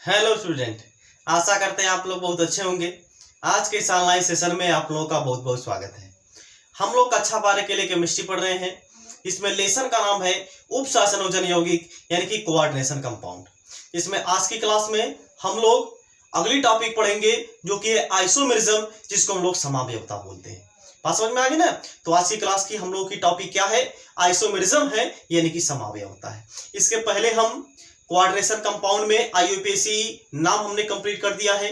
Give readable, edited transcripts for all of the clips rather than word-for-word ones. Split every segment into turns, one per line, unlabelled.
Hello student, आशा करते हैं आप लोग बहुत अच्छे होंगे। आज के इस ऑनलाइन सेशन में आप लोगों का बहुत बहुत स्वागत है। हम लोग कक्षा 12 के लिए केमिस्ट्री पढ़ रहे हैं। इसमें लेसन का नाम है उपसंयोजन यौगिक यानी कि कोऑर्डिनेशन कंपाउंड। इसमें आज की क्लास में हम लोग अगली टॉपिक पढ़ेंगे जो कि है आइसोमेरिज्म, जिसको हम लोग समावयवता बोलते हैं। बात समझ में आ गई ना? तो आज की क्लास की हम लोग की टॉपिक क्या है? आइसोमेरिज्म है यानी कि समावयवता है। इसके पहले हम कोऑर्डिनेशन कंपाउंड में आईयूपीएसी नाम हमने कंप्लीट कर दिया है।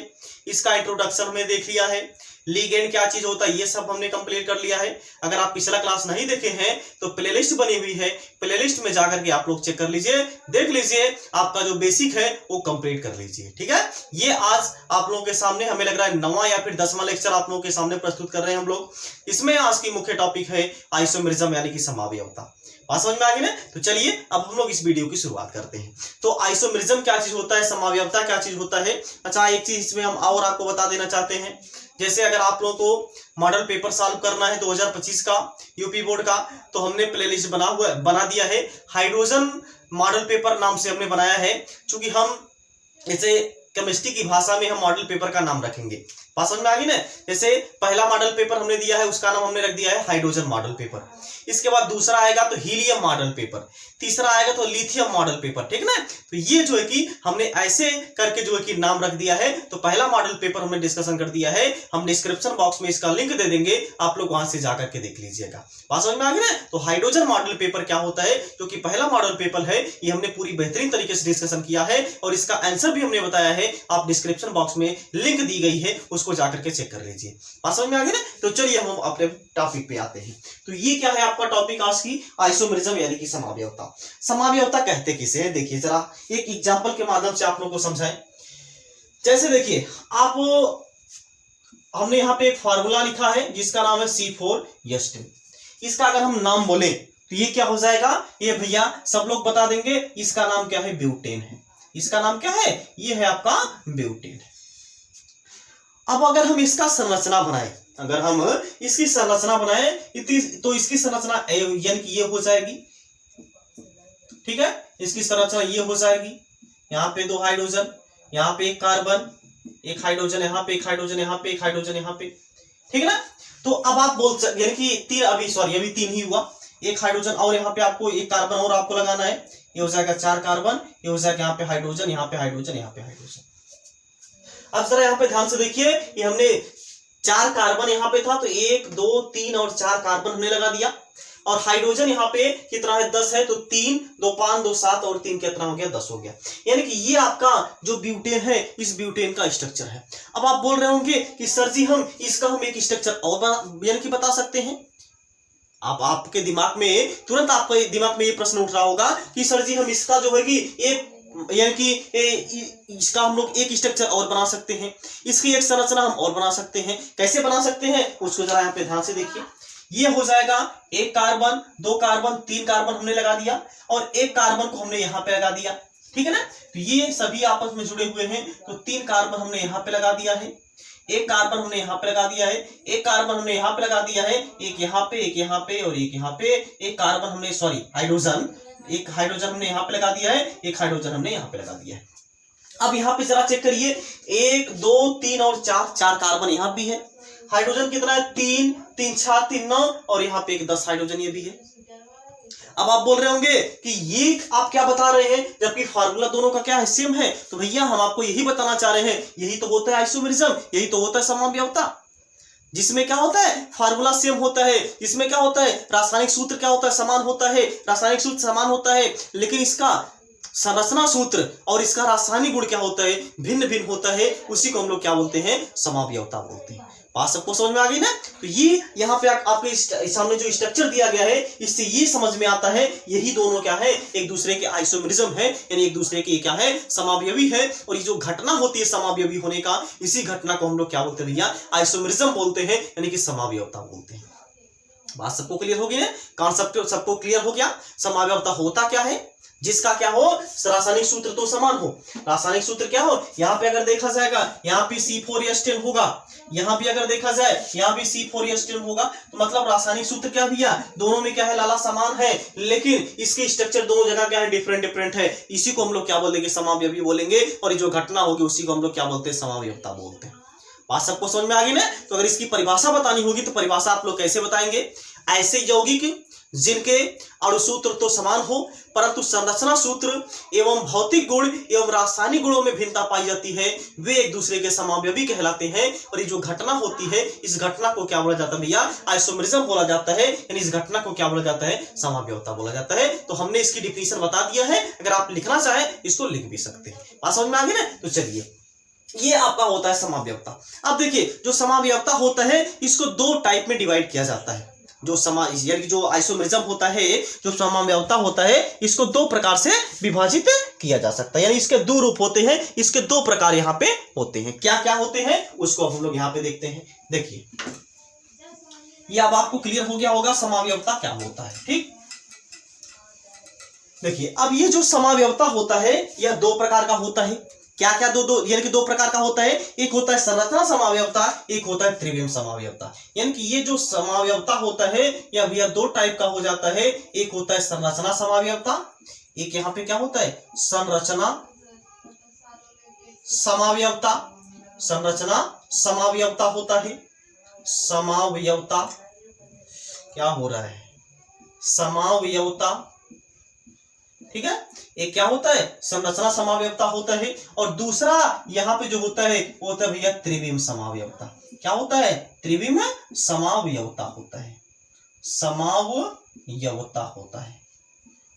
इसका इंट्रोडक्शन हमने देख लिया है। लिगेंड क्या चीज होता है ये सब हमने कंप्लीट कर लिया है। अगर आप पिछला क्लास नहीं देखे हैं तो प्लेलिस्ट बनी हुई है, प्लेलिस्ट में जाकर के आप लोग चेक कर लीजिए, देख लीजिए, आपका जो बेसिक है वो कंप्लीट कर लीजिए। ठीक है, ये आज आप लोगों के सामने हमें लग रहा है 9वां या फिर 10वां लेक्चर आप लोगों के सामने प्रस्तुत कर रहे हैं हम लोग। इसमें आज की मुख्य टॉपिक है आइसोमेरिज्म यानी कि समावयवता। बात समझ में आ गई ना? तो चलिए अब हम लोग इस वीडियो की शुरुआत करते हैं। तो आइसोमेरिज्म क्या चीज होता है, समावयवता क्या चीज होता है। अच्छा, एक चीज इसमें हम और आपको बता देना चाहते हैं। जैसे अगर आप लोगों को मॉडल पेपर सॉल्व करना है 2025 का यूपी बोर्ड का, तो हमने प्लेलिस्ट बना दिया है। हाइड्रोजन मॉडल पेपर नाम से हमने बनाया है, क्योंकि हम इसे केमिस्ट्री की भाषा में हम मॉडल पेपर का नाम रखेंगे। बात समझ में आ गई ना? जैसे पहला मॉडल पेपर हमने दिया है, उसका नाम हमने रख दिया है हाइड्रोजन मॉडल पेपर। इसके बाद दूसरा आएगा तो हीलियम मॉडल पेपर, तीसरा आएगा तो लिथियम मॉडल पेपर। ठीक ना? तो ये जो है कि हमने ऐसे करके जो है कि नाम रख दिया है। तो पहला मॉडल पेपर हमने डिस्कशन कर दिया है। हम डिस्क्रिप्शन बॉक्स में इसका लिंक दे देंगे, आप लोग वहां से जाकर के देख लीजिएगा। बात समझ में आ गई ना? तो हाइड्रोजन मॉडल पेपर क्या होता है, जो कि पहला मॉडल पेपर है, ये हमने पूरी बेहतरीन तरीके से डिस्कशन किया है और इसका आंसर भी हमने बताया है। आप डिस्क्रिप्शन बॉक्स में लिंक दी गई है, उसको जाकर के चेक कर लीजिए। बात समझ में आ गई ना? तो चलिए हम अपने टॉपिक पे आते हैं। तो ये क्या है आपका टॉपिक आज की? आइसोमेरिज्म यानी कि समावयवता। समावयवता कहते किसे हैं? देखिए जरा एक एग्जांपल के माध्यम से आप लोगों को समझाएं। जैसे देखिए हमने यहाँ पे एक फार्मूला लिखा है जिसका नाम है C4H2। इसका अगर हम नाम बोले तो ये क्या हो जाएगा? ये भैया सब लोग बता देंगे, इसका नाम क्या है? ब्यूटेन है। इसका नाम क्या है? ये है आपका ब्यूटेन। अब अगर हम इसका संरचना बनाए, अगर हम इसकी संरचना बनाए तो इसकी संरचना यानी कि ये हो जाएगी। ठीक है, इसकी संरचना ये हो जाएगी। यहाँ पे 2 हाइड्रोजन, यहाँ पे 1 कार्बन, 1 हाइड्रोजन यहाँ पे, 1 हाइड्रोजन यहाँ पे, 1 हाइड्रोजन यहाँ पे। ठीक है ना? तो अब आप बोल सकते यानी कि अभी 3 ही हुआ। 1 हाइड्रोजन और यहाँ पे आपको 1 कार्बन और आपको लगाना है, ये हो जाएगा 4 कार्बन, ये हो जाएगा यहाँ पे हाइड्रोजन, यहाँ पे हाइड्रोजन, यहाँ पे हाइड्रोजन। अब जरा यहाँ पे ध्यान से देखिए, ये हमने 4 कार्बन यहाँ पे था तो 1 2 3 और 4 कार्बन हमने लगा दिया। और हाइड्रोजन यहाँ पे कितना है? 10 है, तो 3 2 5 2 7 और 3 कितना हो गया? 10 हो गया। यानी कि ये आपका जो ब्यूटेन है, इस ब्यूटेन का स्ट्रक्चर है। अब आप बोल रहे होंगे कि सर जी हम एक स्ट्रक्चर और यानी कि बता सकते हैं। आपके दिमाग में तुरंत आपके दिमाग में ये प्रश्न उठ रहा होगा कि सर जी हम इसका जो है कि एक यानी कि इसका हम लोग एक स्ट्रक्चर और बना सकते हैं, इसकी एक संरचना हम और बना सकते हैं। कैसे बना सकते हैं उसको जरा यहाँ पे ध्यान से देखिए। ये हो जाएगा 1 कार्बन, 2 कार्बन, 3 कार्बन हमने लगा दिया और 1 कार्बन को हमने यहाँ पे लगा दिया। ठीक है ना? तो ये सभी आपस में जुड़े हुए हैं, तो 3 कार्बन हमने यहाँ पे लगा दिया है, 1 कार्बन हमने यहाँ पे लगा दिया है, 1 कार्बन हमने यहाँ पे लगा दिया है, एक यहाँ पे, एक यहाँ पे और एक यहाँ पे। 1 कार्बन हमने हाइड्रोजन, 1 हाइड्रोजन हमने यहाँ पे लगा दिया है, 1 हाइड्रोजन हमने यहाँ पे लगा दिया है। अब यहाँ पे जरा चेक करिए, 1 2 3 और 4 कार्बन यहाँ भी है। हाइड्रोजन कितना है? 3 3 6 3 9 और यहाँ पे एक 10 हाइड्रोजन ये भी है। अब आप बोल रहे होंगे कि ये आप क्या बता रहे हैं, जबकि फार्मूला दोनों का क्या है? सेम है। तो भैया हम आपको यही बताना चाह रहे हैं, यही तो होता है आइसोमेरिज्म, यही तो होता है समावयवता। जिसमें क्या होता है? फार्मूला सेम होता है। इसमें क्या होता है? रासायनिक सूत्र क्या होता है? समान होता है। रासायनिक सूत्र समान होता है, लेकिन इसका संरचना सूत्र और इसका रासायनिक गुण क्या होता है? भिन्न भिन्न होता है। उसी को हम लोग क्या बोलते हैं? समावयवता बोलते हैं। बात सबको समझ में आ गई ना? तो ये यहाँ पे आपके सामने जो स्ट्रक्चर दिया गया है, इससे ये समझ में आता है यही दोनों क्या है? एक दूसरे के आइसोमेरिज्म है, यानी एक दूसरे के क्या है? समावयवी है। और ये जो घटना होती है समावयवी होने का, इसी घटना को हम लोग क्या बोलते हैं भैया? आइसोमेरिज्म बोलते हैं, यानी कि समावयवता बोलते हैं। बात सबको क्लियर हो गई ना? कॉन्सेप्ट सबको क्लियर हो गया? समावयवता होता क्या है, जिसका क्या हो, रासायनिक सूत्र तो समान हो। रासायनिक सूत्र क्या हो, यहाँ पे अगर देखा जाएगा यहाँ पे C4H10 होगा, यहाँ भी अगर देखा जाए यहाँ भी C4H10 होगा, तो मतलब रासायनिक सूत्र क्या भैया, दोनों में क्या है, लाला समान है, लेकिन इसके स्ट्रक्चर दोनों जगह क्या है, डिफरेंट डिफरेंट है। इसी को हम लोग क्या बोलेंगे, समावयवी बोलेंगे, और ये जो घटना होगी उसी को हम लोग क्या बोलते हैं, समावयवता बोलते हैं। बात सबको समझ में आ गई ना। तो अगर इसकी परिभाषा बतानी होगी तो परिभाषा आप लोग कैसे बताएंगे, ऐसे यौगिक जिनके अणुसूत्र तो समान हो परंतु संरचना सूत्र एवं भौतिक गुण एवं रासायनिक गुणों में भिन्नता पाई जाती है, वे एक दूसरे के समावयवी कहलाते हैं। और ये जो घटना होती है, इस घटना को क्या बोला जाता है भैया, आइसोमेरिज्म बोला जाता है, यानी इस घटना को क्या बोला जाता है, समावयवता बोला जाता है। तो हमने इसकी डिफिनीशन बता दिया है, अगर आप लिखना चाहे इसको लिख भी सकते हैं। बात समझ में आ गई ना। तो चलिए, ये आपका होता है समावयवता। अब देखिए, जो समावयवता होता है इसको दो टाइप में डिवाइड किया जाता है। जो यानी जो आइसोमेरिज्म होता है, जो समावयवता होता है, इसको दो प्रकार से विभाजित किया जा सकता है, यानी इसके दो रूप होते हैं, इसके दो प्रकार यहाँ पे होते हैं। क्या क्या होते हैं उसको अब हम लोग यहाँ पे देखते हैं। देखिए, ये अब आपको क्लियर हो गया होगा समावयवता क्या होता है। ठीक, देखिए, अब ये जो समावयवता होता है यह दो प्रकार का होता है। क्या क्या, दो यानी कि दो प्रकार का होता है। एक होता है संरचना समावयवता, एक होता है त्रिविम समावयवता। यानी कि ये जो समावयवता होता है यह भैया दो टाइप का हो जाता है। एक होता है संरचना समावयवता, एक यहाँ पे क्या होता है, संरचना समावयवता। संरचना समावयवता होता है, समावयवता क्या हो रहा है, समावयवता। ठीक है, एक क्या होता है, संरचना समावयवता होता है। और दूसरा यहाँ पे जो होता है वो होता है भैया त्रिविम समावयवता। क्या होता है, त्रिविम समावयवता होता है, समावयवता होता है।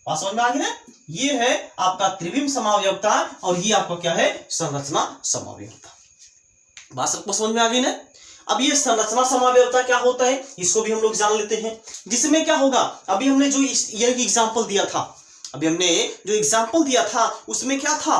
बात समझ में आ गई ना। ये है आपका त्रिविम समावयवता और ये आपका क्या है, संरचना समावयवता। बात सबको समझ में आ गई ना। अब ये संरचना समावयवता क्या होता है इसको भी हम लोग जान लेते हैं, जिसमें क्या होगा, अभी हमने जो ये एग्जाम्पल दिया था, अभी हमने जो एग्जाम्पल दिया था उसमें क्या था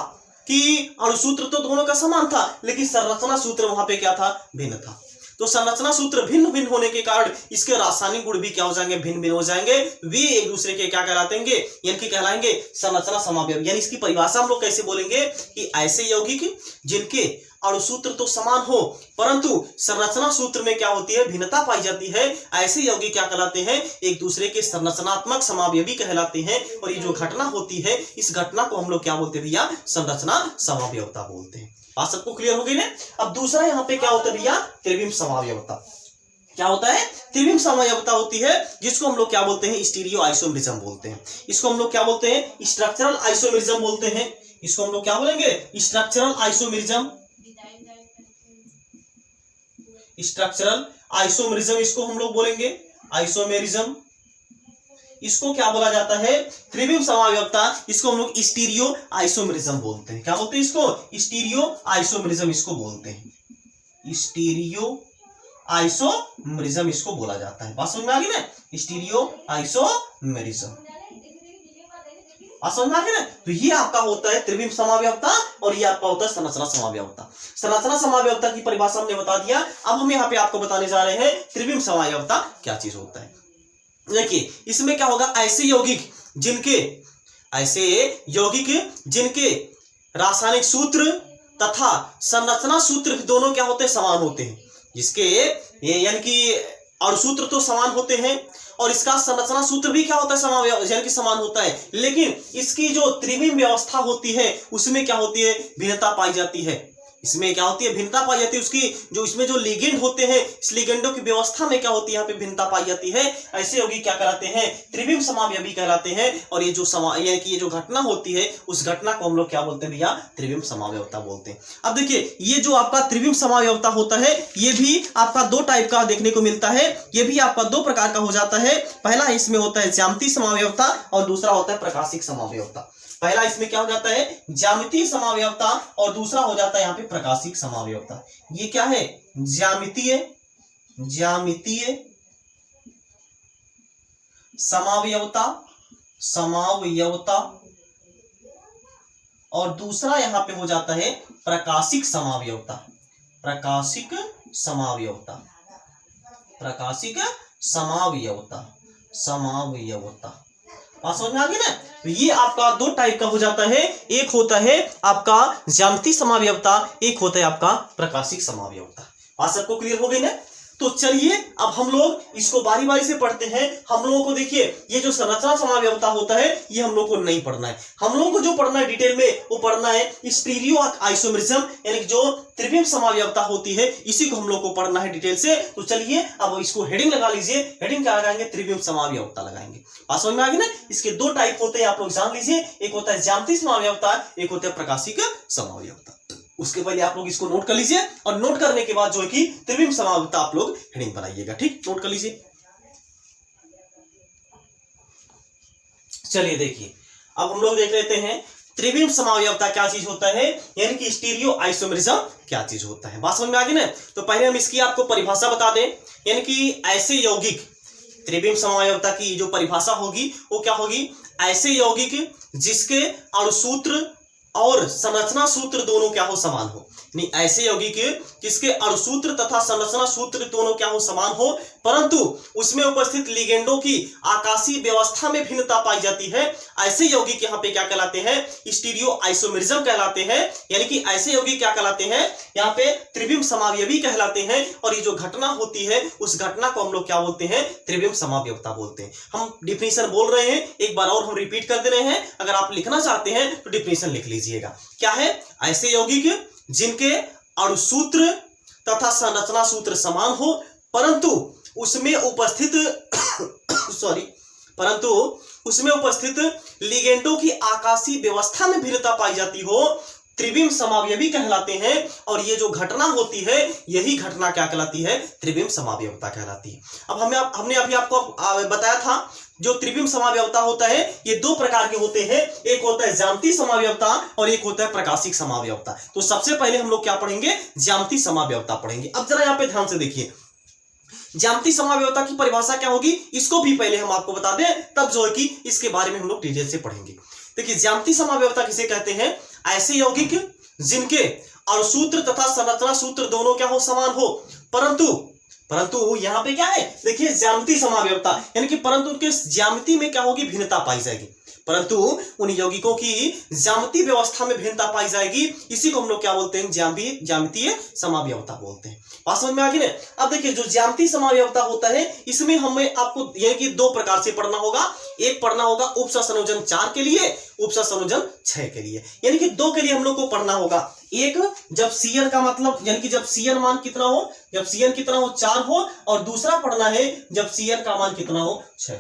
कि अणुसूत्र तो दोनों का समान था, लेकिन संरचना सूत्र वहां पे क्या था, भिन्न था। तो संरचना सूत्र भिन्न भिन्न होने के कारण इसके रासायनिक गुण भी क्या हो जाएंगे, भिन्न भिन्न हो जाएंगे। वे एक दूसरे के क्या कहलाएंगे, यानी कि कहलाएंगे संरचना समावयवी। यानी इसकी परिभाषा हम लोग कैसे बोलेंगे कि ऐसे यौगिक जिनके अणुसूत्र तो समान हो परंतु संरचना सूत्र में क्या होती है, भिन्नता पाई जाती है, ऐसे यौगिक क्या कहलाते हैं, एक दूसरे के संरचनात्मक समावयवी कहलाते हैं। और ये जो घटना होती है इस घटना को हम लोग क्या बोलते हैं भैया, संरचना समावयवता बोलते हैं। बात सबको क्लियर हो गई ना। अब दूसरा यहाँ पे क्या होता है भैया, त्रिविम समावयवता। क्या होता है, त्रिविम समावयवता होती है जिसको हम लोग क्या बोलते हैं, स्टीरियो आइसोमेरिज्म बोलते हैं। इसको हम लोग क्या बोलते हैं, स्ट्रक्चरल आइसोमेरिज्म बोलते हैं। इसको हम लोग क्या बोलेंगे, स्ट्रक्चरल आइसोमेरिज्म। स्ट्रक्चरल आइसोमेरिज्म इसको हम लोग बोलेंगे, आइसोमेरिज्म। इसको क्या बोला जाता है, त्रिविम समावयवता। इसको हम लोग स्टीरियो आइसोमेरिज्म बोलते हैं। क्या बोलते हैं इसको, स्टीरियो आइसोमेरिज्म इसको बोलते हैं, स्टीरियो आइसोमेरिज्म इसको बोला जाता है। बात समझ में आ गई ना, स्टीरियो आइसोमेरिज्म। बात समझ में आ गई ना। तो ये आपका होता है त्रिविम समावयवता और ये आपका होता है संरचना समावयवता। संरचना समावयवता की परिभाषा हमने बता दिया। अब हम यहाँ पे आपको बताने जा रहे हैं त्रिविम समावयवता क्या चीज होता है। देखिए, इसमें क्या होगा, ऐसे यौगिक जिनके रासायनिक सूत्र तथा संरचना सूत्र दोनों क्या होते हैं, समान होते हैं। जिसके यानी कि अणुसूत्र तो समान होते हैं और इसका संरचना सूत्र भी क्या होता है, समावयव यानी कि समान होता है, लेकिन इसकी जो त्रिविम व्यवस्था होती है उसमें क्या होती है, भिन्नता पाई जाती है। इसमें क्या होती है, भिन्नता पाई जाती है। उसकी जो इसमें जो लिगेंड होते हैं, इस लिगेंडों की व्यवस्था में क्या होती है, यहाँ पे भिन्नता पाई जाती है। ऐसे यौगिक क्या कहलाते हैं, त्रिविम समावयवी कहलाते हैं। और ये जो यानी कि ये जो घटना होती है उस घटना को हम लोग क्या बोलते हैं भैया, त्रिविम समावयवता बोलते हैं। अब देखिए, ये जो आपका त्रिविम समावयवता होता है ये भी आपका दो टाइप का देखने को मिलता है। ये भी आपका दो प्रकार का हो जाता है। पहला इसमें होता है ज्यामितीय समावयवता और दूसरा होता है प्रकाशिक समावयवता। पहला इसमें क्या हो जाता है, ज्यामितीय समावयवता और दूसरा हो जाता है यहाँ पे प्रकाशिक समावयवता। ये क्या है, ज्यामितीय समावयवता और दूसरा यहाँ पे हो जाता है प्रकाशिक समावयवता। बात समझ में आ गई ना। तो ये आपका दो टाइप का हो जाता है, एक होता है आपका ज्यामितीय समावयवता, एक होता है आपका प्रकाशिक समावयवता। बात सबको क्लियर हो गई ना। तो चलिए अब हम लोग इसको बारी बारी से पढ़ते हैं। हम लोगों को देखिए ये जो संरचना समावयवता होता है ये हम लोग को नहीं पढ़ना है। हम लोगों को जो पढ़ना है डिटेल में वो पढ़ना है स्टीरियो आइसोमेरिज्म, यानी कि जो त्रिविम समावयवता होती है इसी को हम लोग को पढ़ना है डिटेल से। तो चलिए अब इसको हेडिंग लगा लीजिए। हेडिंग क्या लगाएंगे? त्रिविम समावयवता लगाएंगे। बात समझ में आ गई ना। इसके दो टाइप होते हैं, आप लोग जान लीजिए। एक होता है ज्यामितीय समावयवता, एक होता है प्रकाशिक समावयवता। उसके पहले आप लोग इसको नोट कर लीजिए और नोट करने के बाद जो है कि त्रिविम समावयवता आप लोग हेडिंग बनाइएगा। ठीक, नोट कर लीजिए। चलिए देखिए अब हम लोग देख लेते हैं त्रिविम समावयवता क्या चीज होता है, यानी कि स्टीरियो आइसोमेरिज्म क्या चीज होता है। बात समझ में आ गई ना। तो पहले हम इसकी आपको परिभाषा बता दें, यानी कि ऐसे यौगिक, त्रिविम समावयवता की जो परिभाषा होगी वो क्या होगी? ऐसे यौगिक जिसके अणुसूत्र और संरचना सूत्र दोनों क्या हो? समान हो। नहीं, ऐसे यौगिक जिसके अणुसूत्र तथा संरचना सूत्र दोनों क्या हो? समान हो, परंतु उसमें उपस्थित लिगेंडों की आकाशीय व्यवस्था में भिन्नता पाई जाती है। ऐसे यौगिक यहाँ पे क्या कहलाते हैं? स्टीरियो आइसोमेरिज्म कहलाते हैं। यानी कि ऐसे यौगिक क्या कहलाते हैं? यहाँ पे त्रिविम समावयवी कहलाते हैं। और ये जो घटना होती है उस घटना को हम लोग क्या बोलते हैं? त्रिविम समावयवता बोलते हैं। हम डिफिनीशन बोल रहे हैं, एक बार और हम रिपीट कर दे रहे हैं। अगर आप लिखना चाहते हैं तो डिफिनीशन लिख लीजिएगा। क्या है? ऐसे यौगिक जिनके अणुसूत्र तथा संरचना सूत्र समान हो, परंतु उसमें उपस्थित लिगेंडों की आकाशीय व्यवस्था में भिन्नता पाई जाती हो, त्रिविम समावयवी कहलाते हैं। और ये जो घटना होती है यही घटना क्या कहलाती है? त्रिविम समावयवता कहलाती है। अब हमने अभी आपको बताया था जो त्रिविम समावयवता होता है ये दो प्रकार के होते हैं, एक होता है ज्यामितीय समावयवता और एक होता है प्रकाशिक समावयवता। तो सबसे पहले हम लोग क्या पढ़ेंगे? ज्यामितीय समावयवता पढ़ेंगे। अब जरा यहाँ पे ध्यान से देखिए, ज्यामितीय समावयवता की परिभाषा क्या होगी इसको भी पहले हम आपको बता दें, तब जो है कि इसके बारे में हम लोग डिटेल से पढ़ेंगे। देखिए ज्यामितीय समावयवता किसे कहते हैं? ऐसे यौगिक जिनके अणुसूत्र तथा संरचना सूत्र दोनों क्या हो? समान हो, परंतु यहाँ पे क्या है? देखिए ज्यामितीय समावयवता यानी कि परंतु उनके ज्यामिति में क्या होगी? भिन्नता पाई जाएगी। परंतु उन यौगिकों की ज्यामितीय व्यवस्था में भिन्नता पाई जाएगी, इसी को हम लोग क्या बोलते हैं? ज्यामितीय समावयवता बोलते हैं। बात समझ में आ गई ना। अब देखिए जो ज्यामितीय समावयवता होता है इसमें हमें आपको यानी कि दो प्रकार से पढ़ना होगा। एक पढ़ना होगा उपसंयोजन 4 के लिए, उपसंयोजन 6 के लिए, यानी कि दो के लिए हम लोग को पढ़ना होगा। एक जब Cn का मतलब यानी कि जब Cn मान कितना हो? जब Cn कितना हो? 4 हो। और दूसरा पढ़ना है जब Cn का मान कितना हो? 6।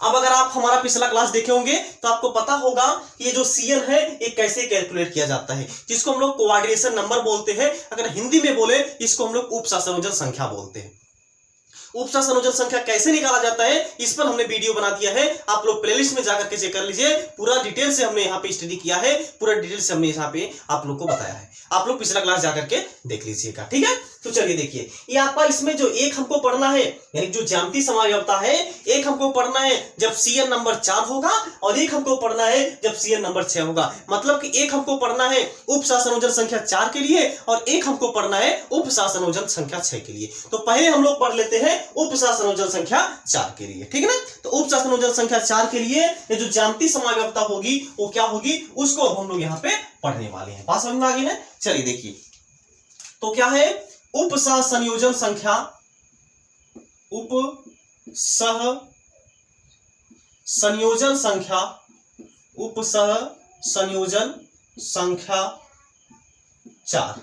अब अगर आप हमारा पिछला क्लास देखे होंगे तो आपको पता होगा कि ये जो Cn है ये कैसे कैलकुलेट किया जाता है, जिसको हम लोग कोऑर्डिनेशन नंबर बोलते हैं। अगर हिंदी में बोले इसको हम लोग उपसंयोजन संख्या बोलते हैं। उपसंयोजन संख्या कैसे निकाला जाता है इस पर हमने वीडियो बना दिया है, आप लोग प्लेलिस्ट में जाकर के चेक कर लीजिए। पूरा डिटेल से हमने यहाँ पे स्टडी किया है, पूरा डिटेल से हमने यहाँ पे आप लोग को बताया है। आप लोग पिछला क्लास जाकर के देख लीजिएगा। ठीक है, तो चलिए देखिए ये आपका इसमें जो एक हमको पढ़ना है यानी जो ज्यामितीय समावयवता है, एक हमको पढ़ना है जब Cn नंबर 4 होगा और एक हमको पढ़ना है जब Cn नंबर 6 होगा। मतलब कि एक हमको पढ़ना है उपसंयोजन संख्या 4 के लिए और एक हमको पढ़ना है उपसंयोजन संख्या 6 के लिए। तो पहले हम लोग पढ़ लेते हैं उपसंयोजन संख्या 4 के लिए। ठीक है ना। तो उपसंयोजन संख्या 4 के लिए ये जो ज्यामितीय समावयवता होगी वो क्या होगी उसको हम लोग यहाँ पे पढ़ने वाले हैं। बात समझ में आ गई ना। चलिए देखिए तो क्या है उपसंयोजन संख्या, उपसंयोजन संख्या, उपसंयोजन संख्या 4,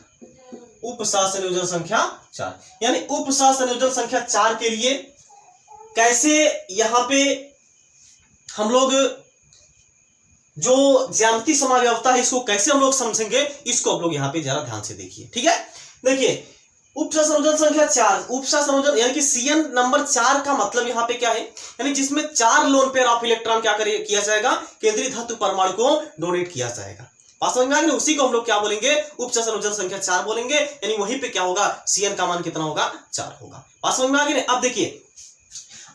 उपसंयोजन संख्या 4 यानी उपसंयोजन संख्या 4 के लिए कैसे यहां पे हम लोग जो ज्यामितीय समावयवता है इसको कैसे हम लोग समझेंगे, इसको आप लोग यहाँ पे जरा ध्यान से देखिए। ठीक है, देखिए उपसंयोजन संख्या 4, उपसंयोजन यानी कि Cn नंबर 4 का मतलब यहाँ पे क्या है? यानी जिसमें 4 लोन पेयर ऑफ इलेक्ट्रॉन क्या किया जाएगा? केंद्रीय धातु परमाणु को डोनेट किया जाएगा। बात समझ में आ गई? उसी को हम लोग क्या बोलेंगे? उपसंयोजन संख्या 4 बोलेंगे। यानी वहीं पे क्या होगा? Cn का मान कितना होगा? 4 होगा। बात समझ में आ गई? अब देखिए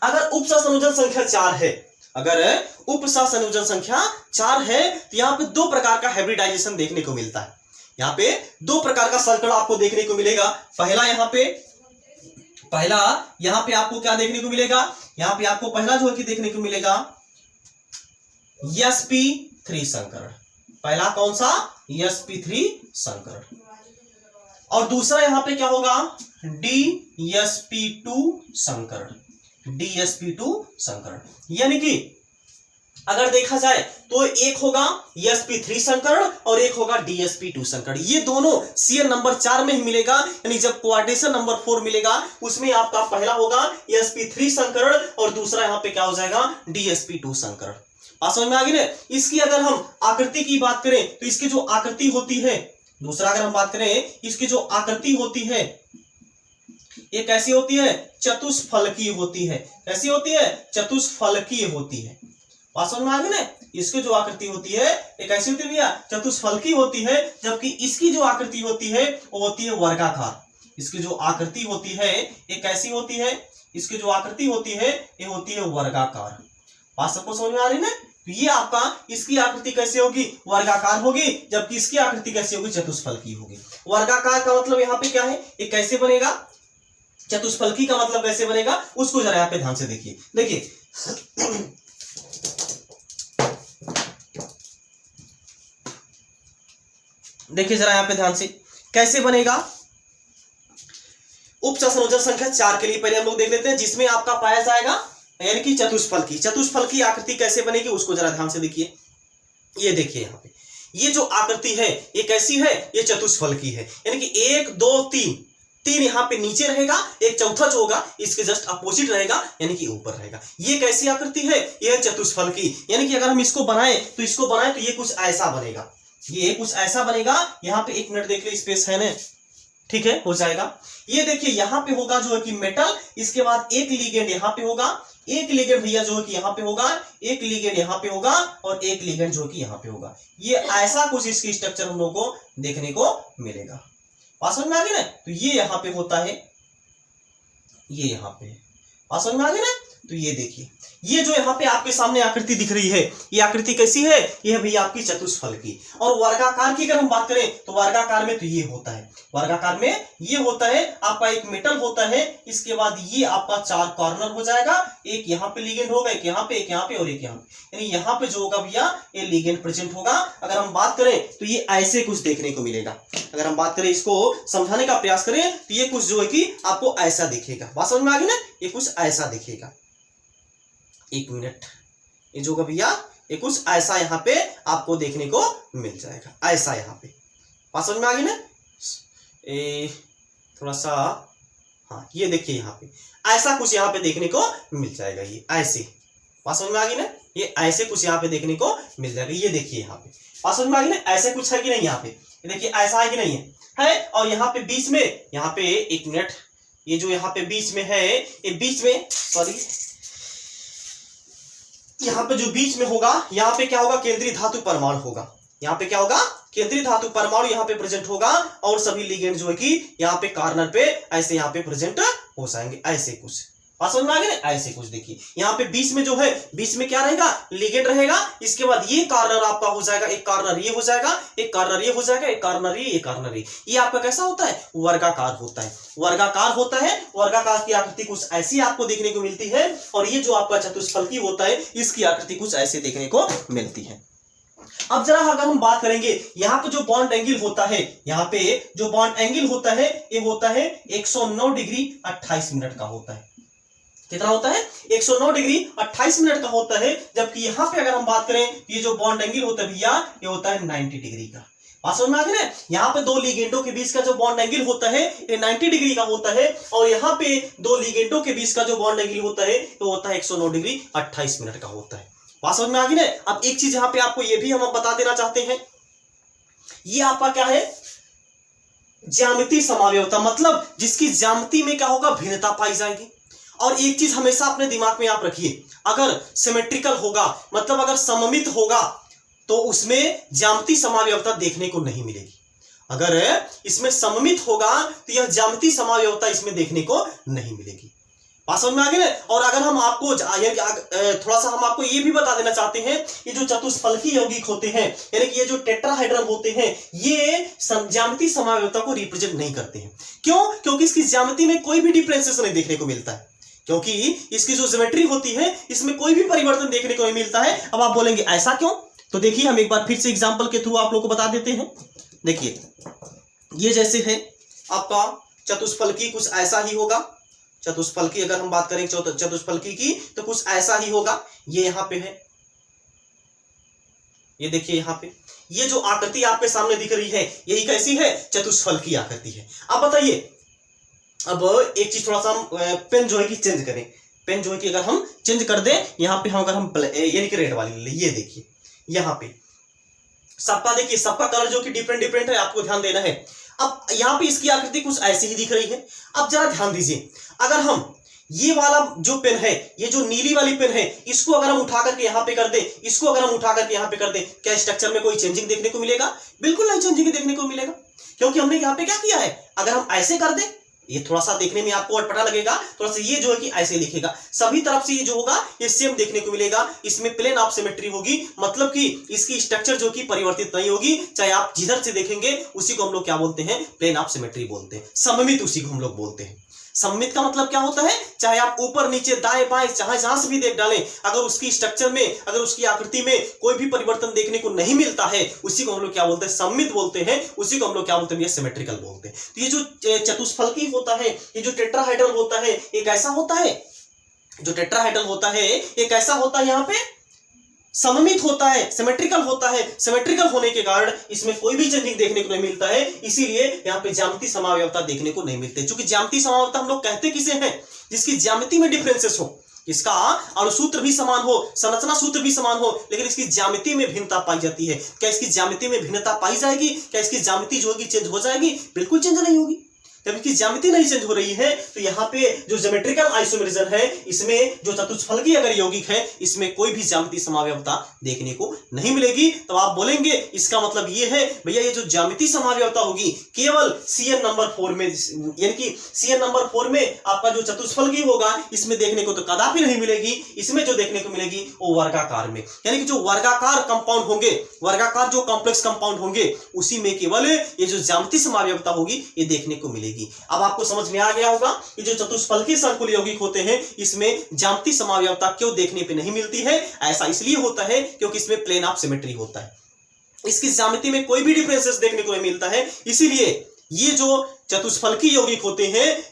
अगर उपसंयोजन संख्या 4 है, अगर उपसंयोजन संख्या 4 है तो यहाँ पे दो प्रकार का हाइब्रिडाइजेशन देखने को मिलता है। यहाँ पे दो प्रकार का संकरण आपको देखने को मिलेगा। पहला यहाँ पे आपको क्या देखने को मिलेगा? यहाँ पे आपको पहला जो है कि देखने को मिलेगा sp3 संकरण। पहला कौन सा? sp3 संकरण। और दूसरा यहां पे क्या होगा? dsp2 संकरण, dsp2 संकरण। यानी कि अगर देखा जाए तो एक होगा sp3 संकरण और एक होगा dsp2 संकरण। ये दोनों CL नंबर 4 में ही मिलेगा, यानी जब क्वाड्रेशन नंबर 4 मिलेगा उसमें आपका पहला होगा sp3 संकरण और दूसरा यहां पे क्या हो जाएगा? dsp2 संकरण। बात समझ में आ गई ना? इसकी अगर हम आकृति की बात करें तो इसकी जो आकृति होती है, दूसरा अगर हम बात करें इसकी जो आकृति होती है ये कैसी होती है? चतुष्फलकीय होती है। कैसी होती है? चतुष्फलकीय होती है। बात समझ में आ गई ना? इसकी जो आकृति होती है ये कैसी होती है भैया? चतुष्फलकीय होती है, जबकि इसकी जो आकृति होती है वो होती है वर्गाकार। इसकी जो आकृति होती है ये कैसी होती है? इसकी जो आकृति होती है ये होती है वर्गाकार। बात सबको समझ में आ रही है ना? तो ये आपका इसकी आकृति कैसे होगी? वर्गाकार होगी, जबकि इसकी आकृति कैसी होगी? चतुष्फलकीय होगी। वर्गाकार का मतलब यहाँ पे क्या है? ये कैसे बनेगा? चतुष्फलकी का मतलब कैसे बनेगा उसको जरा यहाँ पे ध्यान से देखिए। देखिए देखिए जरा यहाँ पे ध्यान से कैसे बनेगा। उपचा संयोजन संख्या 4 के लिए पहले हम लोग देख लेते हैं, जिसमें आपका पाया जाएगा यानी कि चतुष्फलकी। चतुष्फलकी आकृति कैसे बनेगी उसको जरा ध्यान से देखिए। ये देखिए यहाँ पे ये जो आकृति है ये कैसी है? ये चतुष्फलकी है, यानी कि 1 2 3 तीन यहाँ पे नीचे रहेगा, एक चौथा जो होगा इसके जस्ट अपोजिट रहेगा, यानी कि ऊपर रहेगा। ये कैसी आकृति है? ये चतुष्फलकी। यानी कि अगर हम इसको बनाएं तो ये कुछ ऐसा बनेगा, ये कुछ ऐसा बनेगा। यहाँ पे 1 मिनट देख ले, स्पेस है ना? ठीक है, हो जाएगा। ये देखिए यहाँ पे होगा जो है कि मेटल, इसके बाद एक लिगेंड यहाँ पे होगा, एक लिगेंड भैया जो है कि यहाँ पे होगा, एक लिगेंड यहाँ पे होगा और एक लिगेंड जो है कि यहाँ पे होगा। ये ऐसा कुछ इसकी स्ट्रक्चर हम लोगों को देखने को मिलेगा। बात समझ में आ गई ना? तो ये यहाँ पे होता है, ये यहाँ पे। बात समझ में आ गई ना? तो ये देखिए ये जो यहाँ पे आपके सामने आकृति दिख रही है ये आकृति कैसी है? ये है भैया आपकी चतुष्फलकी। और वर्गाकार की अगर हम बात करें तो वर्गाकार में तो ये होता है, वर्गाकार में ये होता है आपका एक मेटल होता है, इसके बाद ये आपका 4 कॉर्नर हो जाएगा, एक यहाँ पे लिगेंड होगा, एक यहाँ पे, एक यहाँ पे और एक यहाँ पे। यानी यहाँ पे जो होगा भैया ये लिगेंड प्रेजेंट होगा। अगर हम बात करें तो ये ऐसे कुछ देखने को मिलेगा। अगर हम बात करें इसको समझाने का प्रयास करें तो ये कुछ जो है कि आपको ऐसा दिखेगा। बात समझ में आ गई ना? ये कुछ ऐसा दिखेगा। 1 मिनट, ये जो भैया ये कुछ ऐसा यहाँ पे आपको देखने को मिल जाएगा, ऐसा यहाँ पे। बात समझ में आ गई ना? थोड़ा सा, हाँ ये देखिए यहाँ पे ऐसा कुछ यहाँ पे देखने को मिल जाएगा, ये ऐसे। बात समझ में आ गई ना? ये ऐसे कुछ यहाँ पे देखने को मिल जाएगा। ये देखिए यहाँ पे, बात समझ में आ गई ना? ऐसे कुछ है कि नहीं? यहाँ पे ये देखिए ऐसा है कि नहीं है? और यहाँ पे बीच में, यहाँ पे 1 मिनट, ये जो यहाँ पे बीच में है, ये बीच में, सॉरी, यहाँ पे जो बीच में होगा, यहाँ पे क्या होगा? केंद्रीय धातु परमाणु होगा। यहाँ पे क्या होगा? केंद्रीय धातु परमाणु यहाँ पे प्रेजेंट होगा और सभी लिगेंड जो है कि यहाँ पे कॉर्नर पे ऐसे यहाँ पे प्रेजेंट हो जाएंगे, ऐसे कुछ। बात समझ में आ गई? ऐसे कुछ देखिए यहाँ पे बीच में जो है, बीच में क्या रहेगा? लिगेंड रहेगा। इसके बाद ये कॉर्नर आपका हो जाएगा, एक कॉर्नर ये हो जाएगा, एक कॉर्नर ये हो जाएगा, एक कॉर्नर ये, एक कॉर्नर ये आपका कैसा होता है? वर्गाकार होता है, वर्गाकार होता है। वर्गाकार की आकृति कुछ ऐसी आपको देखने को मिलती है और ये जो आपका चतुष्फलकी होता है इसकी आकृति कुछ ऐसे देखने को मिलती है। अब जरा अगर हम बात करेंगे यहाँ पे जो बॉन्ड एंगल होता है, यहाँ पे जो बॉन्ड एंगल होता है ये होता है 109 डिग्री 28 मिनट का होता है। कितना होता है? 109 डिग्री 28 मिनट का होता है। जबकि यहाँ पे अगर हम बात करें ये जो बॉन्ड एंगल होता है भैया ये होता है 90 डिग्री का। बात समझ में आ गई ना? यहाँ पे 2 लिगेंडों के बीच का जो बॉन्ड एंगल होता है ये 90 डिग्री का होता है और यहाँ पे 2 लिगेंडों के बीच का जो बॉन्ड एंगल होता है तो होता है 109 डिग्री 28 मिनट का होता है। बात समझ में आ गई ना? अब एक चीज यहाँ पे आपको ये भी हम बता देना चाहते हैं, ये आपका क्या है? ज्यामिति समावयवता, मतलब जिसकी ज्यामिति में क्या होगा? भिन्नता पाई जाएगी। और एक चीज हमेशा अपने दिमाग में आप रखिए, अगर सिमेट्रिकल होगा मतलब अगर सममित होगा तो उसमें ज्यामिति समावयवता देखने को नहीं मिलेगी। अगर इसमें सममित होगा तो यह ज्यामिति समावयवता इसमें देखने को नहीं मिलेगी। बात समझ में आ गई ना? और अगर हम आपको थोड़ा सा हम आपको ये भी बता देना चाहते हैं, ये जो चतुष्फलकी यौगिक होते हैं यानी कि ये जो टेट्राहाइड्रल होते हैं ये ज्यामिति समावयवता को रिप्रेजेंट नहीं करते हैं। क्यों? क्योंकि इसकी ज्यामिति में कोई भी डिफरेंसेस नहीं देखने को मिलता है। क्योंकि इसकी जो ज्योमेट्री होती है इसमें कोई भी परिवर्तन देखने को नहीं मिलता है। अब आप बोलेंगे ऐसा क्यों, तो देखिए हम एक बार फिर से एग्जांपल के थ्रू आप लोग को बता देते हैं। देखिए ये जैसे है आपका चतुष्फलकी, कुछ ऐसा ही होगा। चतुष्फलकी अगर हम बात करें चतुष्फलकी की तो कुछ ऐसा ही होगा। ये यहाँ पे है, ये देखिए यहाँ पे ये जो आकृति आपके सामने दिख रही है यही कैसी है, चतुष्फलकी आकृति है। अब बताइए, अब एक चीज थोड़ा सा हम पेन जो है कि चेंज करें। पेन जो है कि अगर हम चेंज कर दें यहाँ पे, हम अगर हम यानी कि रेड वाली ले, ये देखिए यहाँ पे सबका, देखिए सबका कलर जो कि डिफरेंट है, आपको ध्यान देना है। अब यहाँ पे इसकी आकृति कुछ ऐसी ही दिख रही है। अब जरा ध्यान दीजिए, अगर हम ये वाला जो पेन है, ये जो नीली वाली पेन है, इसको अगर हम उठा करके यहाँ पे कर दे, इसको अगर हम उठा करके यहाँ पे कर दे, क्या स्ट्रक्चर में कोई चेंजिंग देखने को मिलेगा? बिल्कुल नहीं चेंजिंग देखने को मिलेगा, क्योंकि हमने यहाँ पे क्या किया है, अगर हम ऐसे कर दे, ये थोड़ा सा देखने में आपको अटपटा लगेगा, थोड़ा सा ये जो है कि ऐसे लिखेगा, सभी तरफ से ये जो होगा ये सेम देखने को मिलेगा। इसमें प्लेन ऑफ सिमेट्री होगी, मतलब कि इसकी स्ट्रक्चर जो कि परिवर्तित नहीं होगी, चाहे आप जिधर से देखेंगे उसी को हम लोग क्या बोलते हैं, प्लेन ऑफ सिमेट्री बोलते हैं, सममित उसी को हम लोग बोलते हैं। सममित का मतलब क्या होता है, चाहे आप ऊपर नीचे दाएं बाएं चाहे जहां से भी देख डालें, अगर उसकी स्ट्रक्चर में, अगर उसकी आकृति में कोई भी परिवर्तन देखने को नहीं मिलता है, उसी को हम लोग क्या बोलते हैं, सममित बोलते हैं, उसी को हम लोग क्या बोलते हैं, सिमेट्रिकल बोलते हैं। तो ये जो चतुष्फलकी होता है, ये जो टेट्राहेड्रल होता है, एक ऐसा होता है, जो टेट्राहेड्रल होता है एक ऐसा होता है, यहाँ पे सममित होता है, सिमेट्रिकल होता है। सिमेट्रिकल होने के कारण इसमें कोई भी चेंजिंग देखने को नहीं मिलता है, इसीलिए यहाँ पे ज्यामितीय समावयवता देखने को नहीं मिलते। क्योंकि ज्यामितीय समावयवता हम लोग कहते किसे हैं, जिसकी ज्यामिति में डिफरेंसेस हो, इसका अणुसूत्र भी समान हो, संरचना सूत्र भी समान हो, लेकिन इसकी ज्यामिति में भिन्नता पाई जाती है। क्या इसकी ज्यामिति में भिन्नता पाई जाएगी? क्या इसकी ज्यामिति जो होगी चेंज हो जाएगी? बिल्कुल चेंज नहीं होगी। जब इसकी ज्यामिति नहीं चेंज हो रही है तो यहाँ पे जो ज्योमेट्रिकल आइसोमेरिज्म है, इसमें जो चतुष्फलकी अगर यौगिक है, इसमें कोई भी ज्यामितीय समावयवता देखने को नहीं मिलेगी। तो आप बोलेंगे इसका मतलब ये है भैया, ये जो ज्यामितीय समावयवता होगी केवल CN नंबर 4 में, यानी कि CN नंबर 4 में आपका जो चतुष्फलकी होगा इसमें देखने को तो कदापि नहीं मिलेगी। इसमें जो देखने को मिलेगी वो वर्गाकार में, यानी कि जो वर्गाकार कंपाउंड होंगे, वर्गाकार जो कॉम्प्लेक्स कंपाउंड होंगे, उसी में केवल ये जो ज्यामितीय समावयवता होगी ये देखने को मिलेगी। अब आपको समझ में आ गया होगा कि जो चतुष्फलकी संकुल यौगिक होते हैं इसमें ज्यामितीय समावयवता क्यों देखने पे नहीं मिलती है। ऐसा इसलिए होता है क्योंकि इसमें प्लेन ऑफ सिमेट्री होता है, इसकी ज्यामिति में कोई भी डिफरेंसेस देखने को नहीं मिलता है। इसीलिए ये जो चतुष्फलकी यौगिक होते हैं,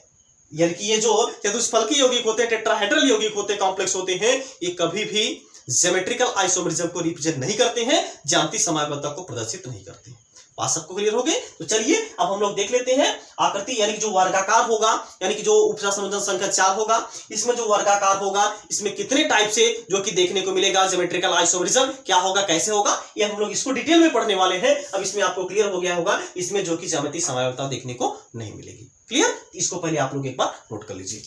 यानी कि ये जो चतुष्फलकी यौगिक होते हैं, टेट्राहेड्रल यौगिक होते हैं, कॉम्प्लेक्स होते हैं, ये कभी भी ज्योमेट्रिकल आइसोमेरिज्म को रिप्रेजेंट नहीं करते हैं, ज्यामितीय समावयवता को प्रदर्शित नहीं करते हैं। बात सबको क्लियर हो गई? तो चलिए अब हम लोग देख लेते हैं आकृति, यानी कि जो वर्गाकार होगा, यानी कि जो उपसरा संयोजन संख्या 4 होगा, इसमें जो वर्गाकार होगा इसमें कितने टाइप से जो कि देखने को मिलेगा ज्योमेट्रिकल आइसोमेरिज्म, क्या होगा, कैसे होगा, ये हम लोग इसको डिटेल में पढ़ने वाले हैं। अब इसमें आपको क्लियर हो गया होगा इसमें जो कि ज्यामितीय समावयवता देखने को नहीं मिलेगी। क्लियर? इसको पहले आप लोग एक बार नोट कर लीजिए।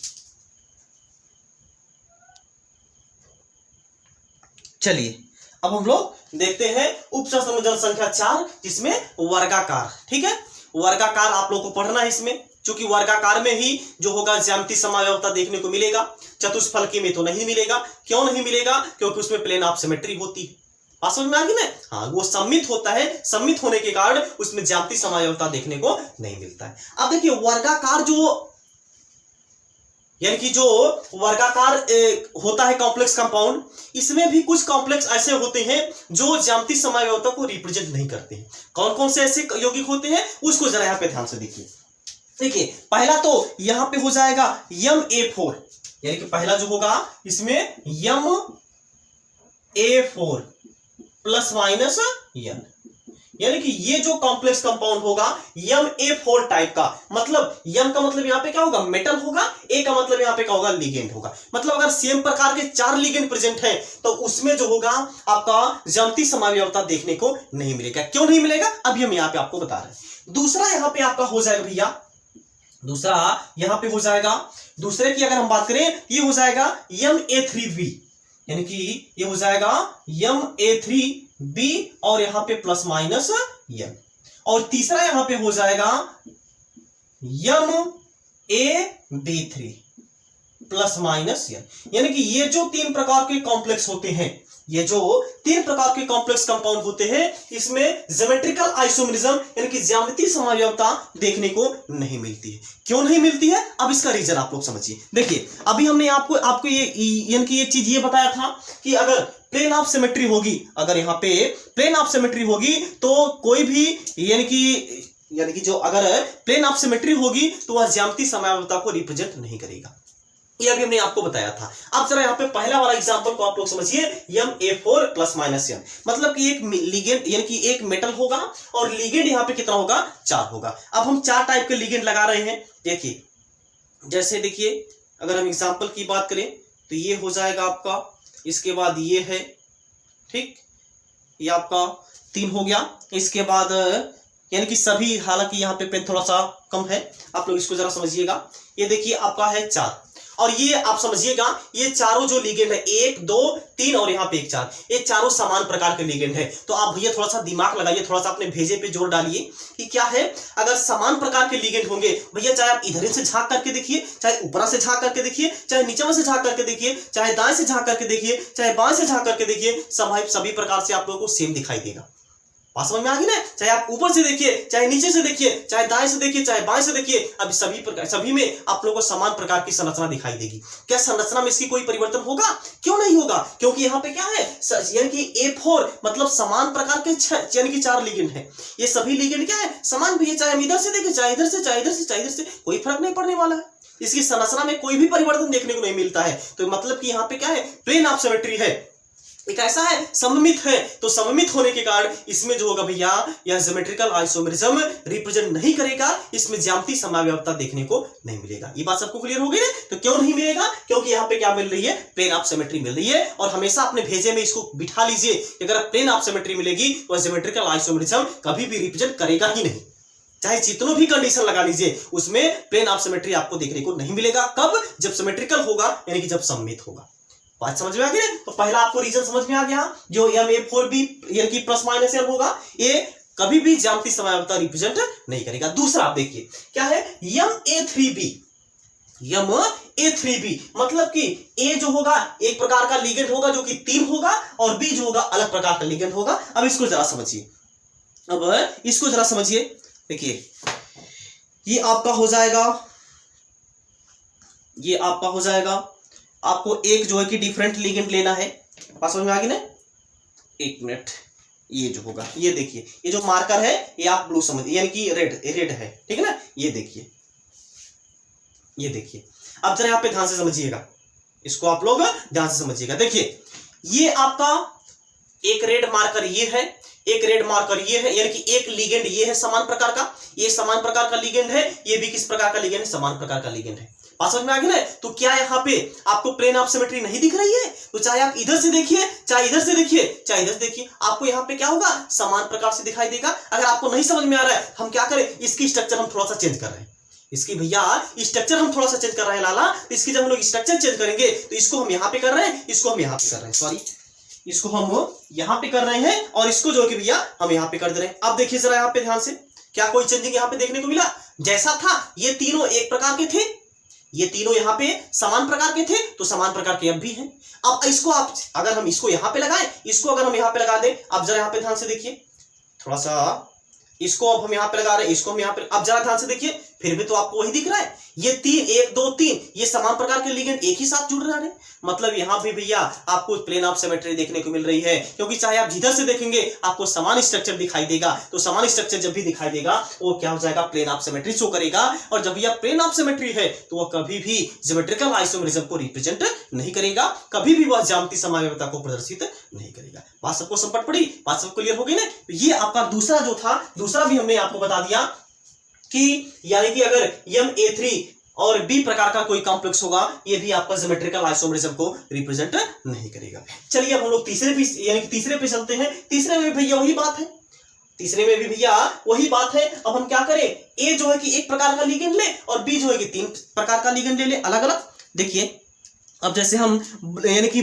चलिए अब हम लोग देखते हैं उपसरा संयोजन संख्या 4, जिसमें वर्गाकार। ठीक है, वर्गाकार आप लोगों को पढ़ना है इसमें, क्योंकि वर्गाकार में ही जो होगा ज्यामितीय समावयवता देखने को मिलेगा, चतुष्फलकी में तो नहीं मिलेगा। क्यों नहीं मिलेगा? क्योंकि उसमें प्लेन ऑफ सिमेट्री होती है। बात समझ में आ गई ना? हाँ, वो सममित होता है, सममित होने के कारण उसमें ज्यामितीय समावयवता देखने को नहीं मिलता है। अब देखिए वर्गाकार जो, यानी कि जो वर्गाकार होता है कॉम्प्लेक्स कंपाउंड, इसमें भी कुछ कॉम्प्लेक्स ऐसे होते हैं जो ज्यामितीय समावयवता को रिप्रेजेंट नहीं करते हैं। कौन कौन से ऐसे यौगिक होते हैं उसको जरा यहाँ पे ध्यान से देखिए। देखिए पहला तो यहाँ पे हो जाएगा MA4, यानी कि पहला जो होगा इसमें MA4 प्लस माइनस N, यानी कि ये जो कॉम्प्लेक्स कंपाउंड होगा MA4 टाइप का, मतलब M का मतलब यहाँ पे क्या होगा, मेटल होगा, A का मतलब यहाँ पे क्या होगा, लिगेंड होगा। मतलब अगर सेम प्रकार के 4 लिगेंड प्रेजेंट है तो उसमें जो होगा आपका ज्यामितीय समावयवता देखने को नहीं मिलेगा। क्यों नहीं मिलेगा अभी हम यहाँ पे आपको बता रहे हैं। दूसरा यहाँ पे आपका हो जाएगा भैया, दूसरा यहाँ पे हो जाएगा, दूसरे की अगर हम बात करें ये हो जाएगा MA3B, यानी कि ये हो जाएगा MA3B और यहां पे प्लस माइनस N, और तीसरा यहां पे हो जाएगा MA3B प्लस माइनस N, यानी कि ये जो 3 प्रकार के कॉम्प्लेक्स होते हैं ये जो 3 प्रकार के कॉम्प्लेक्स कंपाउंड होते हैं इसमें ज्योमेट्रिकल आइसोमेरिज्म यानी कि ज्यामितीय समव्यवता देखने को नहीं मिलती है। क्यों नहीं मिलती है, अब इसका रीजन आप लोग समझिए। देखिए अभी हमने आपको ये यानी कि एक चीज ये बताया था कि अगर प्लेन ऑफ सिमेट्री होगी, अगर यहाँ पे प्लेन ऑफ सिमेट्री होगी तो कोई भी यानी कि जो अगर प्लेन ऑफ सिमेट्री होगी तो वह ज्यामितीय समव्यवता को रिप्रेजेंट नहीं करेगा। ये अभी हमने आपको बताया था। अब जरा यहाँ पे पहला वाला एग्जांपल को आप लोग समझिए, MA4 + -M, मतलब कि एक लिगेंड यानी कि एक मेटल होगा और लिगेंड यहाँ पे कितना होगा, 4 होगा। अब हम 4 टाइप के लिगेंड लगा रहे हैं। देखिए जैसे देखिए अगर हम एग्जांपल की बात करें तो ये हो जाएगा आपका, इसके बाद ये है, ठीक, ये आपका 3 हो गया। इसके बाद यानी कि सभी, हालांकि यहाँ पे पेन थोड़ा सा कम है, आप लोग इसको जरा समझिएगा। ये देखिए आपका है 4 और ये आप समझिएगा ये चारों जो लिगेंड है 1 2 3 और यहाँ पे 1 4, ये चारों समान प्रकार के लिगेंड है। तो आप भैया थोड़ा सा दिमाग लगाइए, थोड़ा सा अपने भेजे पे जोर डालिए कि क्या है, अगर समान प्रकार के लिगेंड होंगे भैया, चाहे आप इधर से झांक करके देखिए, चाहे ऊपर से झांक करके देखिए, चाहे नीचे में से झांक करके देखिए, चाहे दाएं से झांक करके देखिए, चाहे बाएं से झांक करके देखिए, सभी प्रकार से आप लोगों को सेम दिखाई देगा। बात समझ में आ गई ना? चाहे आप ऊपर से देखिए, चाहे नीचे से देखिए, चाहे दाएं से देखिए, चाहे बाएं से देखिए, अब सभी में आप लोगों को समान प्रकार की संरचना दिखाई देगी। क्या संरचना में इसकी कोई परिवर्तन होगा? क्यों नहीं होगा? क्योंकि यहाँ पे क्या है, यानी कि A4 मतलब समान प्रकार के यानी कि 4 लिगेंड है। ये सभी लिगेंड क्या है, समान भी है, चाहे हम इधर से देखें, चाहे इधर से, चाहे इधर से, चाहे इधर से, कोई फर्क नहीं पड़ने वाला है। इसकी संरचना में कोई भी परिवर्तन देखने को नहीं मिलता है। तो मतलब कि यहाँ पे क्या है, प्लेन ऑफ सिमेट्री है, एक ऐसा है, सममित है। तो सममित होने के कारण इसमें जो होगा भैया, यह ज्योमेट्रिकल आइसोमेरिज्म रिप्रेजेंट नहीं करेगा, इसमें ज्यामितीय समव्यवता देखने को नहीं मिलेगा। ये बात सबको क्लियर हो गई ना? तो क्यों नहीं मिलेगा? क्योंकि यहाँ पे क्या मिल रही है, प्लेन ऑफ सिमेट्री मिल रही है। और हमेशा अपने भेजे में इसको बिठा लीजिए, अगर प्लेन ऑफ सिमेट्री मिलेगी तो ज्योमेट्रिकल आइसोमेरिज्म कभी भी रिप्रेजेंट करेगा ही नहीं। चाहे जितनों भी कंडीशन लगा लीजिए, उसमें प्लेन ऑफ सिमेट्री आपको देखने को नहीं मिलेगा। कब? जब सिमेट्रिकल होगा, यानी कि जब सममित होगा। बात समझ में आ गई? तो पहला आपको रीजन समझ में आ गया, जो MA4B यानी कि +-M होगा, ये कभी भी ज्यामितीय समव्यवता रिप्रेजेंट नहीं करेगा। दूसरा आप देखिए क्या है, MA3B, MA3B मतलब कि A जो होगा एक प्रकार का लिगेंड होगा जो कि 3 होगा, और B जो होगा अलग प्रकार का लिगेंड होगा। अब इसको जरा समझिए, देखिए ये आपका हो जाएगा, आपको एक जो है कि डिफरेंट लिगेंड लेना है। बात समझ में आ गई ना? एक मिनट, ये जो होगा, ये देखिए, ये जो मार्कर है ये आप ब्लू समझ, यानी कि रेड है, ठीक है ना? ये देखिए, अब जरा यहाँ पे ध्यान से समझिएगा, इसको आप लोग ध्यान से समझिएगा। देखिए ये आपका एक रेड मार्कर ये है, एक रेड मार्कर ये है, यानी कि एक लिगेंड ये है समान प्रकार का, ये समान प्रकार का लिगेंड है, ये भी किस प्रकार का लिगेंड है, समान प्रकार का लिगेंड है। बात समझ में आ गई ना? तो क्या यहाँ पे आपको प्लेन ऑफ सिमेट्री नहीं दिख रही है? तो चाहे आप इधर से देखिए, चाहे इधर से देखिए, चाहे इधर से देखिए, आपको यहाँ पे क्या होगा, समान प्रकार से दिखाई देगा। अगर आपको नहीं समझ में आ रहा है, हम क्या करें, इसकी स्ट्रक्चर हम थोड़ा सा चेंज कर रहे हैं, इसकी भैया स्ट्रक्चर हम थोड़ा सा चेंज कर रहे हैं लाला। तो इसकी जब हम लोग स्ट्रक्चर चेंज करेंगे तो इसको हम यहाँ पे कर रहे हैं, इसको हम यहाँ पे कर रहे हैं, सॉरी, इसको हम यहाँ पे कर रहे हैं और इसको जो कि भैया हम यहाँ पे कर दे रहे हैं। अब देखिए जरा यहाँ पे ध्यान से, क्या कोई चेंजिंग यहाँ पे देखने को मिला? जैसा था, ये तीनों एक प्रकार के थे, ये तीनों यहाँ पे समान प्रकार के थे, तो समान प्रकार के अब भी हैं। अब इसको आप, अगर हम इसको यहाँ पे लगाएं, इसको अगर हम यहाँ पे लगा दें, अब जरा यहाँ पे ध्यान से देखिए, थोड़ा सा इसको अब हम यहाँ पे लगा रहे हैं, इसको हम यहाँ पे, अब जरा ध्यान से देखिए, फिर भी तो आपको वही दिख रहा है, ये 3 1 2 3 ये समान प्रकार के लिगेंड एक ही साथ जुड़ रहे हैं। मतलब यहाँ भी भैया आपको प्लेन ऑफ सिमेट्री देखने को मिल रही है, क्योंकि चाहे आप जिधर से देखेंगे आपको समान स्ट्रक्चर दिखाई देगा। तो समान स्ट्रक्चर जब भी दिखाई देगा वो क्या हो जाएगा, प्लेन ऑफ सिमेट्री शो करेगा। और जब यह प्लेन ऑफ सिमेट्री है तो वह कभी भी ज्योमेट्रिकल आइसोमेरिज्म को रिप्रेजेंट नहीं करेगा, कभी भी वह ज्यामितीय समव्यवता को प्रदर्शित नहीं करेगा। बात सबको समझ पड़ी? बात सबको क्लियर हो गई ना? ये आपका दूसरा जो था, दूसरा भी हमने आपको बता दिया कि यानी कि अगर MA3 और B प्रकार का कोई कॉम्प्लेक्स होगा, ये भी आपका ज्योमेट्रिकल आइसोमेरिज्म को रिप्रेजेंट नहीं करेगा। चलिए अब हम लोग तीसरे पे चलते हैं। तीसरे में भी भैया वही बात है, अब हम क्या करें, A जो है कि एक प्रकार का लिगेंड ले और B जो है कि 3 प्रकार का लिगेंड ले अलग अलग। देखिए अब जैसे हम यानी कि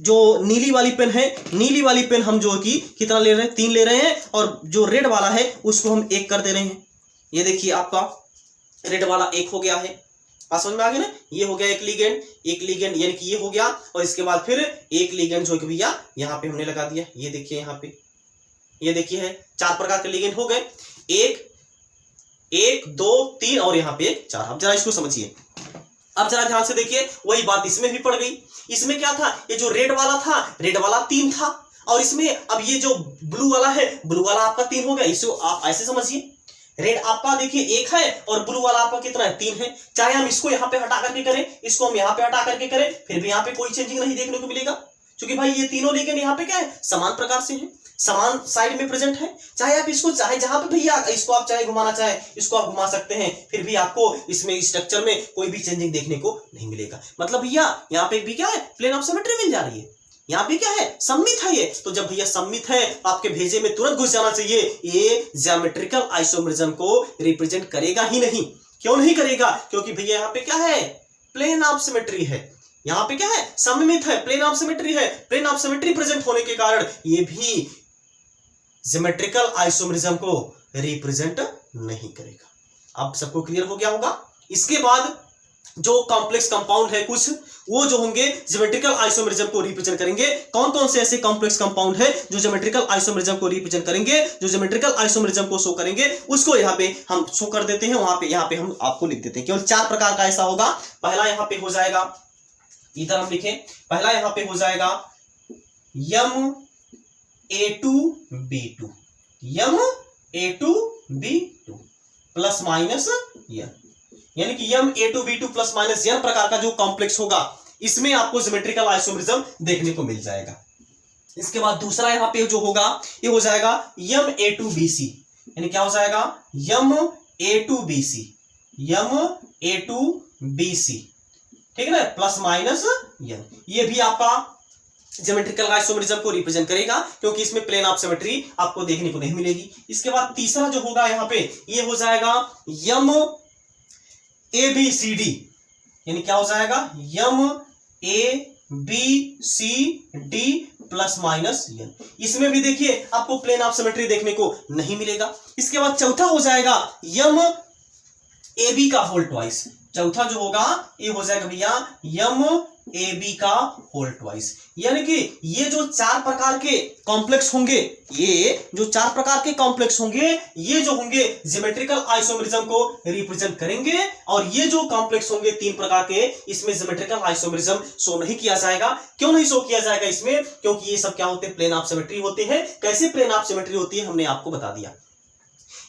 जो नीली वाली पेन है, नीली वाली पेन हम जो कि कितना ले रहे हैं, 3 ले रहे हैं, और जो रेड वाला है उसको हम 1 कर दे रहे हैं। ये देखिए आपका रेड वाला 1 हो गया है। बात समझ में आ गई ना। ये हो गया एक लिगेंड यानी कि ये हो गया, और इसके बाद फिर एक लिगेंड जो कि भैया यहाँ पे हमने लगा दिया। ये देखिए यहाँ पे, ये देखिए है 4 प्रकार के लिगेंड हो गए, 1 2 3 और यहाँ पे 4। अब जरा इसको समझिए, अब जरा ध्यान से देखिए, वही बात इसमें भी पड़ गई। इसमें क्या था, ये जो रेड वाला था, रेड वाला 3 था, और इसमें अब ये जो ब्लू वाला है, ब्लू वाला आपका 3 हो गया। इसको आप ऐसे समझिए, रेड आपका देखिए 1 है और ब्लू वाला आपका कितना है, 3 है। चाहे हम इसको यहाँ पे हटा करके करें, इसको हम यहाँ पे हटा करके करें, फिर भी यहाँ पे कोई चेंजिंग नहीं देखने को मिलेगा, क्योंकि भाई ये तीनों लिगेंड यहाँ पे क्या है, समान प्रकार से है, समान साइड में प्रेजेंट है। चाहे आप इसको, चाहे जहां पे भैया इसको आप चाहे घुमाना चाहे इसको आप घुमा सकते हैं, फिर भी आपको इसमें स्ट्रक्चर में कोई भी चेंजिंग देखने को नहीं मिलेगा। मतलब भैया यहाँ पे भी क्या है, प्लेन ऑफ सिमेट्री मिल जा रही है। यहाँ पे क्या है, सममित है ये। तो जब भैया सममित है, आपके भेजे में तुरंत घुस जाना चाहिए, ये ज्योमेट्रिकल आइसोमेरिज्म को रिप्रेजेंट करेगा ही नहीं। क्यों नहीं करेगा, क्योंकि भैया यहाँ पे क्या है, प्लेन ऑफ सिमेट्री है। यहाँ पे क्या है, सममित है, प्लेन ऑफ सिमेट्री है। प्लेन ऑफ सिमेट्री प्रेजेंट होने के कारण ये भी ज्योमेट्रिकल आइसोमेरिज्म को रिप्रेजेंट नहीं करेगा। अब सबको क्लियर हो गया होगा। इसके बाद जो कॉम्प्लेक्स कंपाउंड है कुछ, वो जो होंगे ज्योमेट्रिकल आइसोमेरिज्म को रिप्रेजेंट करेंगे। कौन कौन से ऐसे कॉम्प्लेक्स कंपाउंड है जो ज्योमेट्रिकल आइसोमेरिज्म को रिप्रेजेंट करेंगे, जो ज्योमेट्रिकल आइसोमेरिज्म को शो करेंगे, उसको यहाँ पे हम शो कर देते हैं। यहाँ पे हम आपको लिख देते हैं। केवल 4 प्रकार का ऐसा होगा। पहला यहाँ पे हो जाएगा, इधर हम लिखें, पहला यहाँ पे हो जाएगा M a2b2 plus minus n, यानी कि M a2b2 plus minus n प्रकार का जो कॉम्प्लेक्स होगा, इसमें आपको ज्योमेट्रिकल आइसोमेरिज्म देखने को मिल जाएगा। इसके बाद दूसरा यहाँ पे जो होगा, ये हो जाएगा Ma2bc, यानी क्या हो जाएगा, Ma2bc, ठीक है ना, प्लस माइनस n। ये भी आपका ज्योमेट्रिकल आइसोमेरिज्म को रिप्रेजेंट करेगा, क्योंकि इसमें प्लेन ऑफ सिमेट्री आपको देखने को नहीं मिलेगी। इसके बाद तीसरा जो होगा यहाँ पे, ये हो जाएगा MABCD, यानी क्या हो जाएगा, MABCD प्लस माइनस n। इसमें भी देखिए आपको प्लेन ऑफ सिमेट्री देखने को नहीं मिलेगा। इसके बाद चौथा हो जाएगा MAB का होल ट्वाइस। चौथा जो होगा ये हो जाएगा भैया MAB का होल ट्वाइस, यानी कि ये जो 4 प्रकार के कॉम्प्लेक्स होंगे, ये जो 4 प्रकार के कॉम्प्लेक्स होंगे, ये जो होंगे ज्योमेट्रिकल आइसोमेरिज्म को रिप्रेजेंट करेंगे। और ये जो कॉम्प्लेक्स होंगे 3 प्रकार के, इसमें ज्योमेट्रिकल आइसोमेरिज्म शो नहीं किया जाएगा। क्यों नहीं शो किया जाएगा इसमें, क्योंकि ये सब क्या होते हैं, प्लेन ऑफ सिमेट्री होते हैं। कैसे प्लेन ऑफ सिमेट्री होती है हमने आपको बता दिया।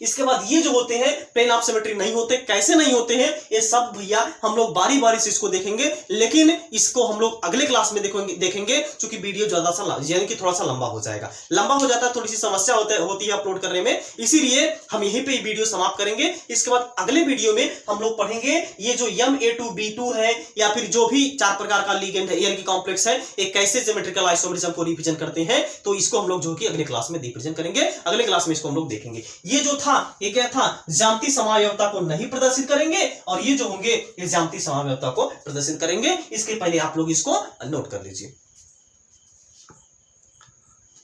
इसके बाद ये जो होते हैं प्लेन ऑफ सिमेट्री नहीं होते। कैसे नहीं होते हैं, ये सब भैया हम लोग बारी बारी से इसको देखेंगे, लेकिन इसको हम लोग अगले क्लास में देखेंगे, क्योंकि वीडियो ज्यादा सा यानी कि थोड़ा सा लंबा हो जाएगा। लंबा हो जाता है, थोड़ी सी समस्या होती है अपलोड करने में, इसीलिए हम यहीं पे वीडियो समाप्त करेंगे। इसके बाद अगले वीडियो में हम लोग पढ़ेंगे ये जो Ma2b2 है, या फिर जो भी 4 प्रकार का लिगेंड है यानी कि कॉम्प्लेक्स है, ये कैसे ज्योमेट्रिकल आइसोमेरिज्म को रिप्रेजेंट करते हैं। तो इसको हम लोग जो कि अगले क्लास में रिप्रेजेंट करेंगे, अगले क्लास में इसको हम लोग देखेंगे। ये जो था, ये क्या था, ज्यामितीय समावयवता को नहीं प्रदर्शित करेंगे, और ये जो होंगे ये ज्यामितीय समावयवता को प्रदर्शित करेंगे। इसके पहले आप लोग इसको नोट कर लीजिए।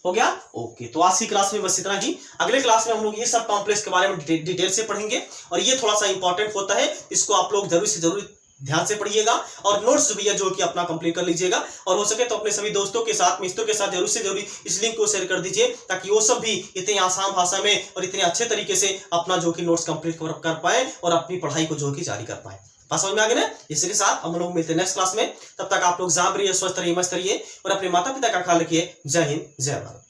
हो गया, ओके। तो आज की क्लास में बस इतना ही। अगले क्लास में हम लोग ये सब कॉम्प्लेक्स के बारे में डिटेल से पढ़ेंगे, और ये थोड़ा सा इंपॉर्टेंट होता है, इसको आप लोग जरूर से जरूर ध्यान से पढ़िएगा। और नोट्स भैया जो कि अपना कंप्लीट कर लीजिएगा, और हो सके तो अपने सभी दोस्तों के साथ, मित्रों के साथ जरूर से जरूर इस लिंक को शेयर कर दीजिए, ताकि वो सब भी इतने आसान भाषा में और इतने अच्छे तरीके से अपना जो कि नोट्स कंप्लीट कर पाए और अपनी पढ़ाई को जो कि जारी कर पाए। बात समझ में आ गई ना। इसी के साथ हम लोग मिलते हैं नेक्स्ट क्लास में। तब तक आप लोग जान रहिए, स्वस्थ रहिए, मस्त रहिए, और अपने माता पिता का ख्याल रखिए। जय हिंद, जय भारत।